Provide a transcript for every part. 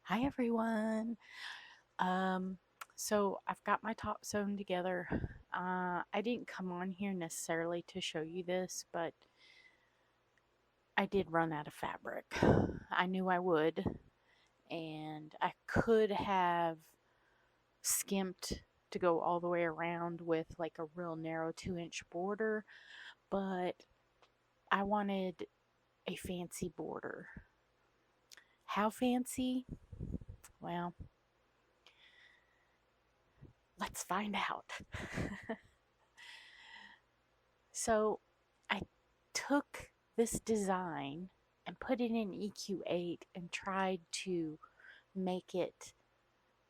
Hi everyone. Um, so I've got my top sewn together. I didn't come on here necessarily to show you this, but I did run out of fabric. I knew I would, and I could have skimped to go all the way around with like a real narrow 2-inch border, but I wanted a fancy border. How fancy? Well, let's find out. So I took this design and put it in EQ8 and tried to make it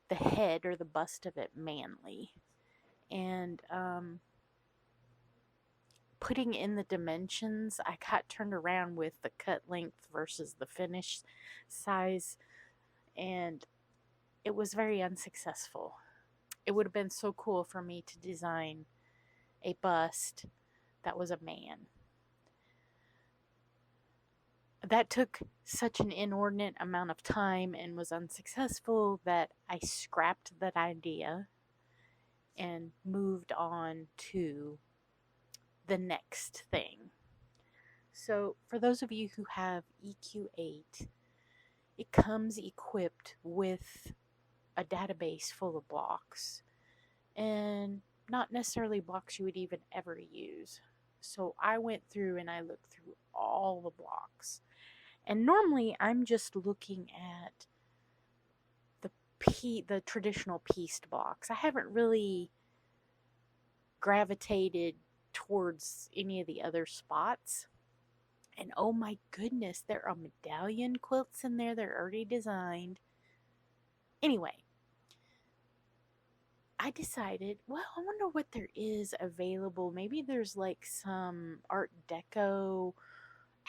the head or the bust of it manly. And putting in the dimensions, I got turned around with the cut length versus the finished size, and it was very unsuccessful. It would have been so cool for me to design a bust that was a man. That took such an inordinate amount of time and was unsuccessful that I scrapped that idea and moved on to the next thing. So, for those of you who have EQ8, it comes equipped with a database full of blocks and not necessarily blocks you would even ever use. So, I went through and I looked through all the blocks. And normally I'm just looking at the traditional pieced blocks. I haven't really gravitated towards any of the other spots. And oh my goodness, there are medallion quilts in there. They're already designed. Anyway, I decided, well, I wonder what there is available. Maybe there's like some Art Deco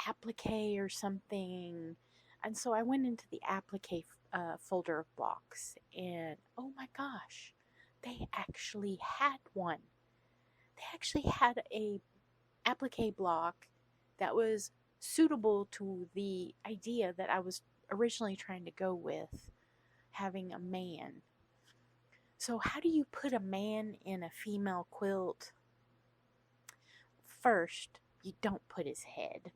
applique or something. And so I went into the applique folder of blocks, and oh my gosh, they actually had one. They actually had a applique block that was suitable to the idea that I was originally trying to go with, having a man. So how do you put a man in a female quilt? First, you don't put his head.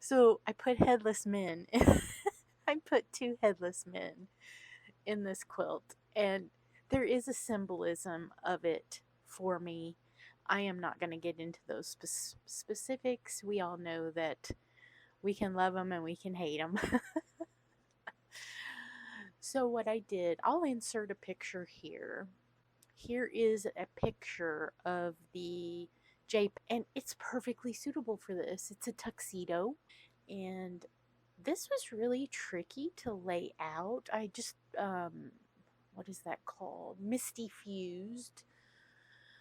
So I put headless men. I put two headless men in this quilt, and there is a symbolism of it for me. I am not going to get into those specifics. We all know that we can love them and we can hate them. So, what I did, I'll insert a picture here. Here is a picture of the JPEG, and it's perfectly suitable for this. It's a tuxedo, and this was really tricky to lay out. I just, what is that called? Misty fused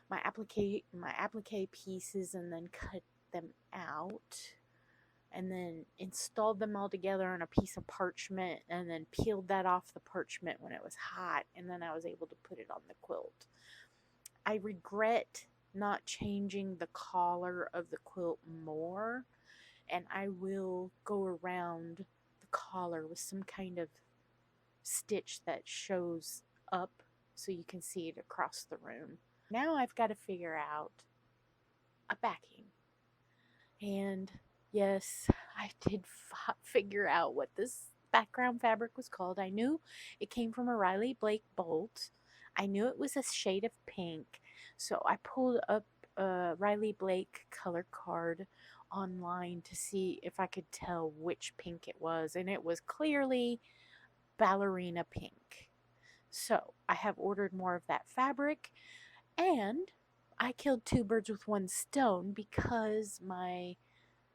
my applique pieces and then cut them out and then installed them all together on a piece of parchment and then peeled that off the parchment when it was hot, and then I was able to put it on the quilt. I regret not changing the collar of the quilt more, and I will go around the collar with some kind of stitch that shows up so you can see it across the room. Now I've got to figure out a backing. And yes, I did figure out what this background fabric was called. I knew it came from a Riley Blake bolt. I knew it was a shade of pink. So I pulled up a Riley Blake color card online to see if I could tell which pink it was. And it was clearly ballerina pink. So I have ordered more of that fabric, and I killed two birds with one stone because my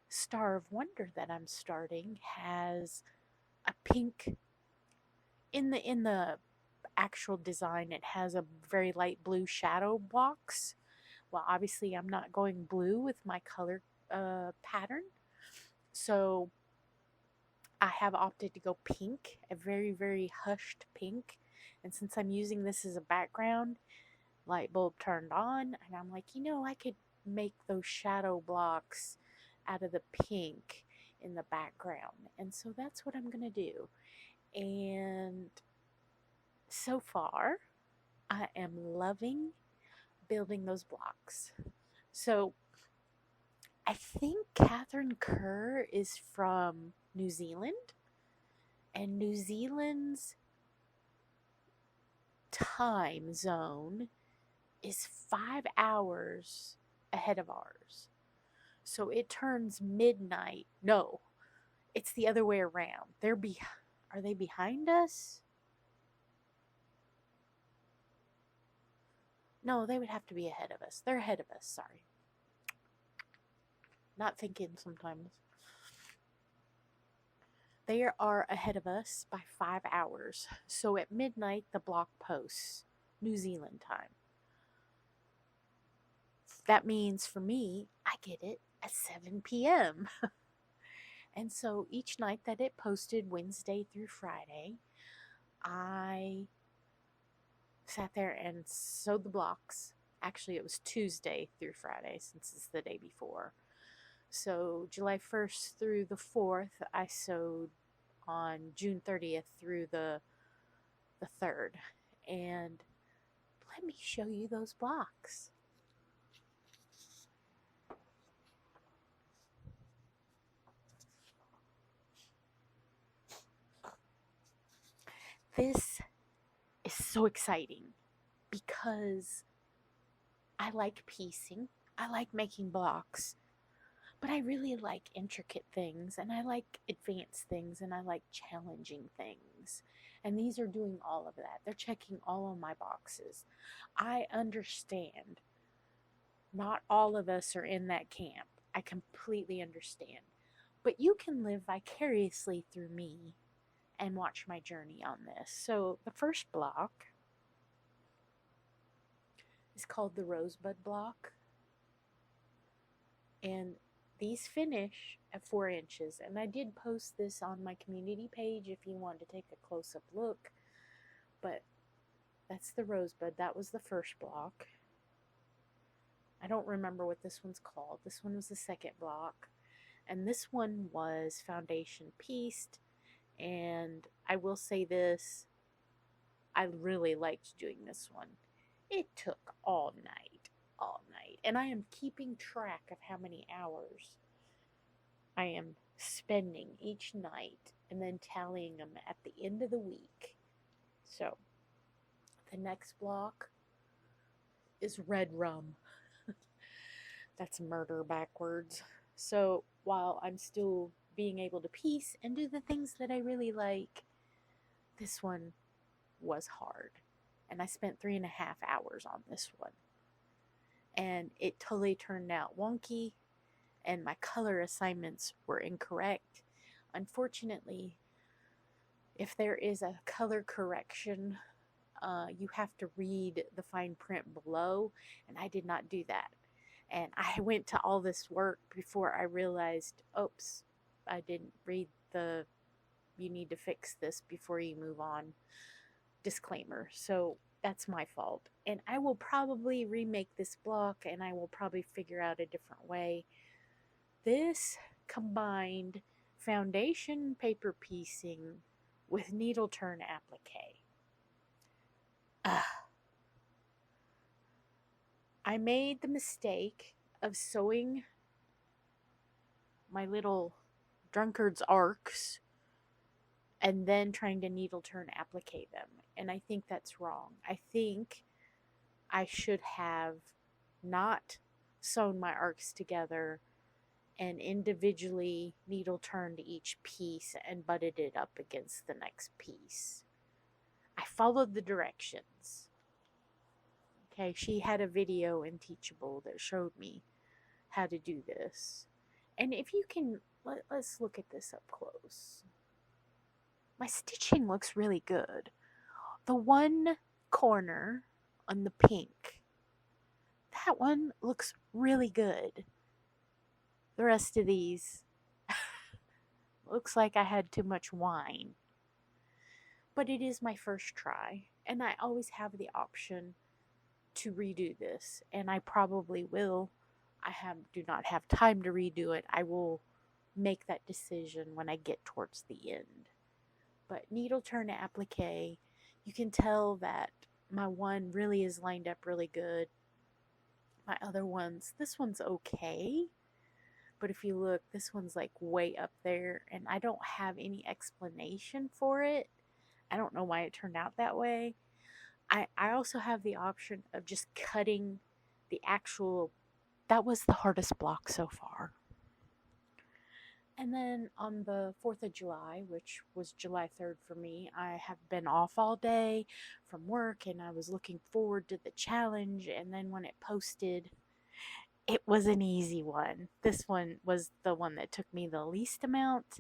Star of Wonder that I'm starting has a pink in the actual design. It has a very light blue shadow box. Well, obviously I'm not going blue with my color pattern, so I have opted to go pink, a very, very hushed pink. And since I'm using this as a background, light bulb turned on, and I'm like, I could make those shadow blocks out of the pink in the background. And so that's what I'm going to do. And so far, I am loving building those blocks. So I think Catherine Kerr is from New Zealand, and New Zealand's time zone is 5 hours ahead of ours. So it turns midnight. No, it's the other way around. Are they behind us? No, they would have to be ahead of us. They're ahead of us, sorry. Not thinking sometimes. They are ahead of us by 5 hours. So at midnight, the block posts New Zealand time. That means for me, I get it at 7 p.m. And so each night that it posted, Wednesday through Friday, I sat there and sewed the blocks. Actually, it was Tuesday through Friday since it's the day before. So July 1st through the 4th, I sewed on June 30th through the 3rd. And let me show you those blocks. This is so exciting because I like piecing. I like making blocks. But I really like intricate things, and I like advanced things, and I like challenging things. And these are doing all of that. They're checking all of my boxes. I understand not all of us are in that camp. I completely understand. But you can live vicariously through me and watch my journey on this. So the first block is called the Rosebud block. And these finish at 4 inches, and I did post this on my community page if you want to take a close-up look, but that's the Rosebud. That was the first block. I don't remember what this one's called. This one was the second block, and this one was foundation pieced, and I will say this, I really liked doing this one. It took all night, and I am keeping track of how many hours I am spending each night and then tallying them at the end of the week. So the next block is red rum. That's murder backwards. So while I'm still being able to piece and do the things that I really like, this one was hard. And I spent 3.5 hours on this one. And it totally turned out wonky, and my color assignments were incorrect. Unfortunately, if there is a color correction, you have to read the fine print below, and I did not do that. And I went to all this work before I realized, oops, I didn't read the you need to fix this before you move on disclaimer. So that's my fault. And I will probably remake this block, and I will probably figure out a different way. This combined foundation paper piecing with needle turn applique. I made the mistake of sewing my little drunkard's arcs and then trying to needle turn applique them. And I think that's wrong. I think I should have not sewn my arcs together and individually needle turned each piece and butted it up against the next piece. I followed the directions. Okay, she had a video in Teachable that showed me how to do this. And if you can, let's look at this up close. My stitching looks really good. The one corner on the pink, that one looks really good. The rest of these looks like I had too much wine. But it is my first try, and I always have the option to redo this, and I probably will. Do not have time to redo it. I will make that decision when I get towards the end. But needle turn to applique, you can tell that my one really is lined up really good. My other ones, this one's okay, but if you look, this one's like way up there, and I don't have any explanation for it. I don't know why it turned out that way. I also have the option of just cutting the actual, that was the hardest block so far. And then on the 4th of July, which was July 3rd for me, I have been off all day from work and I was looking forward to the challenge. And then when it posted, it was an easy one. This one was the one that took me the least amount,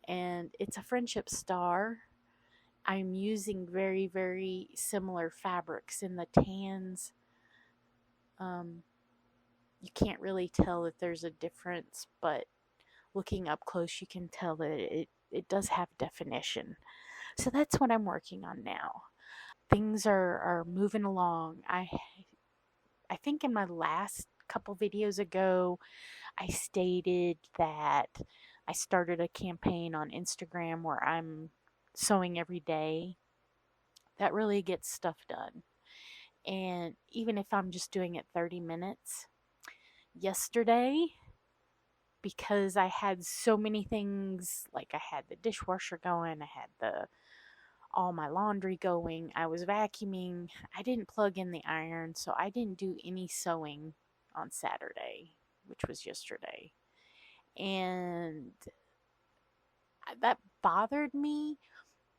and it's a friendship star. I'm using very, very similar fabrics in the tans. Um, you can't really tell that there's a difference, but looking up close, you can tell that it does have definition. So that's what I'm working on now. Things are moving along. I think in my last couple videos ago, I stated that I started a campaign on Instagram where I'm sewing every day. That really gets stuff done. And even if I'm just doing it 30 minutes, yesterday, because I had so many things, like I had the dishwasher going, I had the all my laundry going, I was vacuuming, I didn't plug in the iron, so I didn't do any sewing on Saturday, which was yesterday. And that bothered me,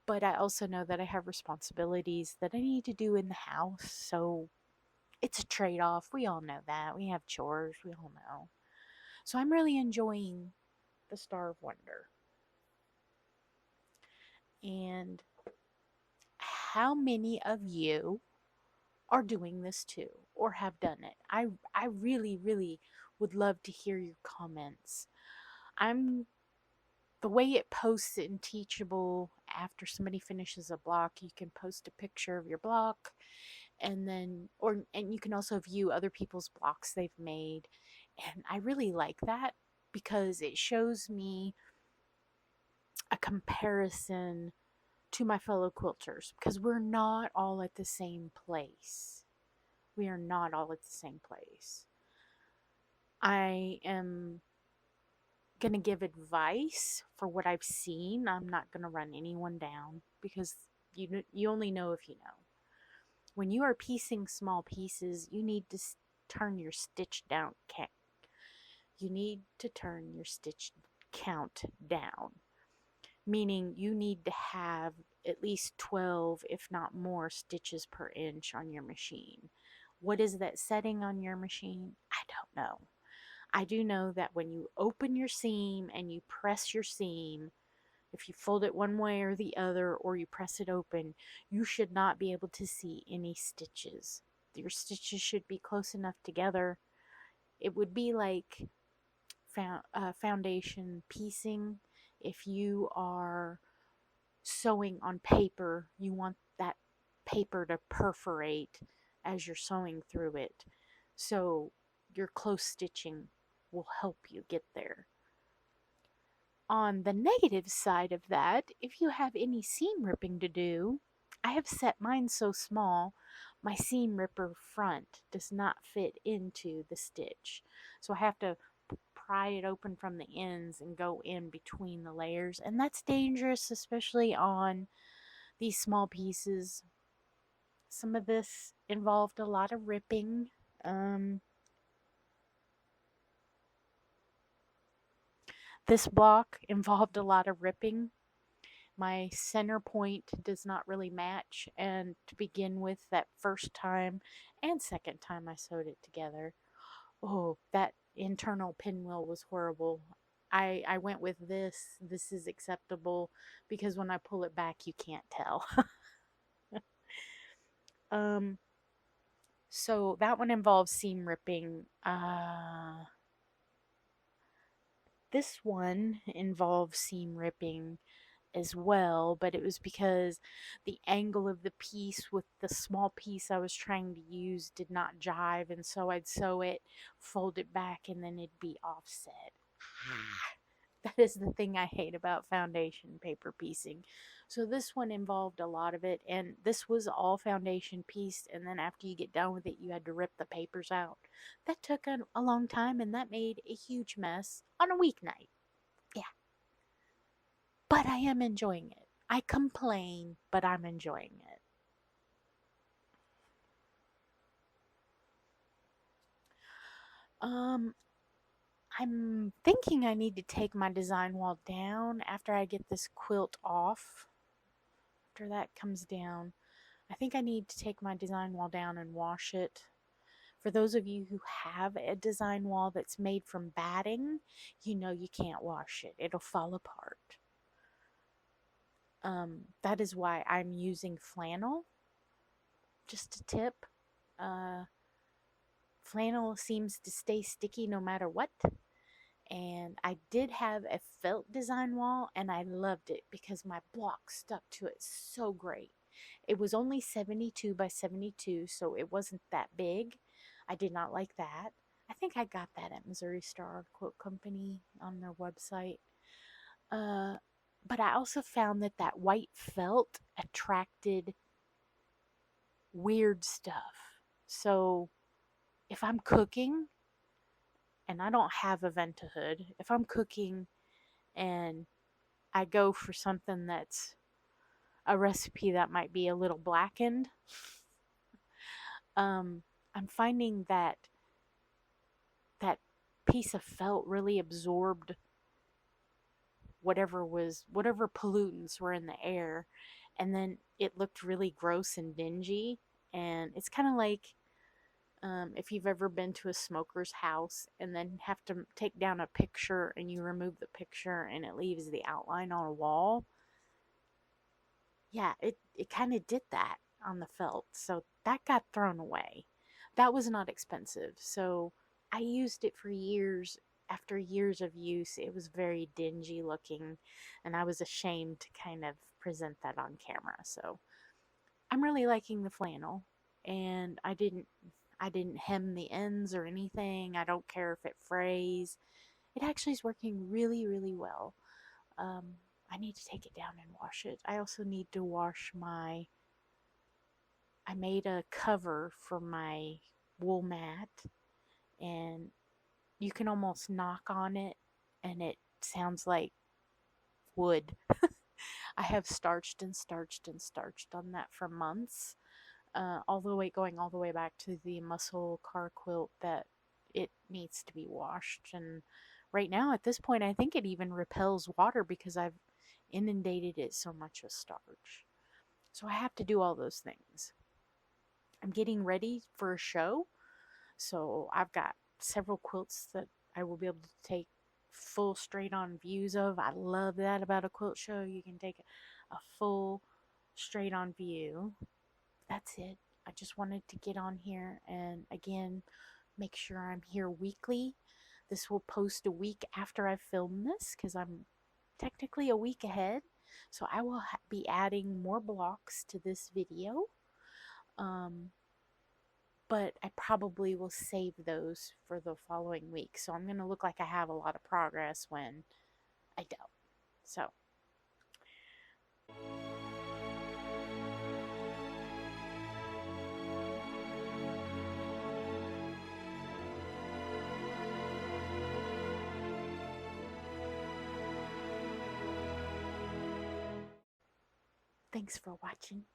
but I also know that I have responsibilities that I need to do in the house, so it's a trade off. We all know that. We have chores, we all know. So I'm really enjoying the Star of Wonder. And how many of you are doing this too or have done it? I really, really would love to hear your comments. I'm the way it posts in Teachable, after somebody finishes a block, you can post a picture of your block, and then and you can also view other people's blocks they've made. And I really like that because it shows me a comparison to my fellow quilters, because we're not all at the same place. We are not all at the same place. I am going to give advice for what I've seen. I'm not going to run anyone down because you only know if you know. When you are piecing small pieces, you need to turn your stitch down count. You need to turn your stitch count down, meaning you need to have at least 12, if not more, stitches per inch on your machine. What is that setting on your machine? I don't know. I do know that when you open your seam and you press your seam, if you fold it one way or the other, or you press it open, you should not be able to see any stitches. Your stitches should be close enough together. It would be like foundation piecing. If you are sewing on paper, you want that paper to perforate as you're sewing through it. So your close stitching will help you get there. On the negative side of that, if you have any seam ripping to do, I have set mine so small, my seam ripper front does not fit into the stitch. So I have to pry it open from the ends and go in between the layers. And that's dangerous, especially on these small pieces. Some of this involved a lot of ripping. This block involved a lot of ripping. My center point does not really match, and to begin with, that first time and second time I sewed it together, oh, that internal pinwheel was horrible. I went with this is acceptable, because when I pull it back you can't tell. um so that one involves seam ripping. This one involves seam ripping as well, but it was because the angle of the piece with the small piece I was trying to use did not jive, and so I'd sew it, fold it back, and then it'd be offset. That is the thing I hate about foundation paper piecing. So this one involved a lot of it, and this was all foundation piece, and then after you get done with it, you had to rip the papers out. That took a long time, and that made a huge mess on a weeknight. Yeah, but I am enjoying it. I complain, but I'm enjoying it. Um, I'm thinking I need to take my design wall down after I get this quilt off. After that comes down, I think I need to take my design wall down and wash it. For those of you who have a design wall that's made from batting, you know you can't wash it. It'll fall apart. That is why I'm using flannel. Just a tip. Uh, Flannel seems to stay sticky no matter what. And I did have a felt design wall, and I loved it because my block stuck to it so great. It was only 72 by 72, so it wasn't that big. I did not like that. I think I got that at Missouri Star Quilt Company on their website. Uh, but I also found that that white felt attracted weird stuff. So if I'm cooking and I don't have a Ventahood, if I'm cooking and I go for something that's a recipe that might be a little blackened, um, I'm finding that that piece of felt really absorbed whatever pollutants were in the air, and then it looked really gross and dingy. And it's kind of like if you've ever been to a smoker's house and then have to take down a picture and you remove the picture and it leaves the outline on a wall. Yeah, it kind of did that on the felt. So that got thrown away. That was not expensive. So I used it for years. After years of use, it was very dingy looking, and I was ashamed to kind of present that on camera. So I'm really liking the flannel, and I didn't hem the ends or anything. I don't care if it frays. It actually is working really, really well. Um, I need to take it down and wash it. I also need to wash I made a cover for my wool mat, and you can almost knock on it and it sounds like wood. I have starched and starched and starched on that for months, going all the way back to the muscle car quilt that it needs to be washed. And right now, at this point, I think it even repels water because I've inundated it so much with starch. So I have to do all those things. I'm getting ready for a show, so I've got several quilts that I will be able to take full straight on views of. I love that about a quilt show. You can take a full straight on view. That's it. I just wanted to get on here and again make sure I'm here weekly. This will post a week after I film this because I'm technically a week ahead. So I will be adding more blocks to this video. Um, but I probably will save those for the following week. So I'm going to look like I have a lot of progress when I don't. So, thanks for watching.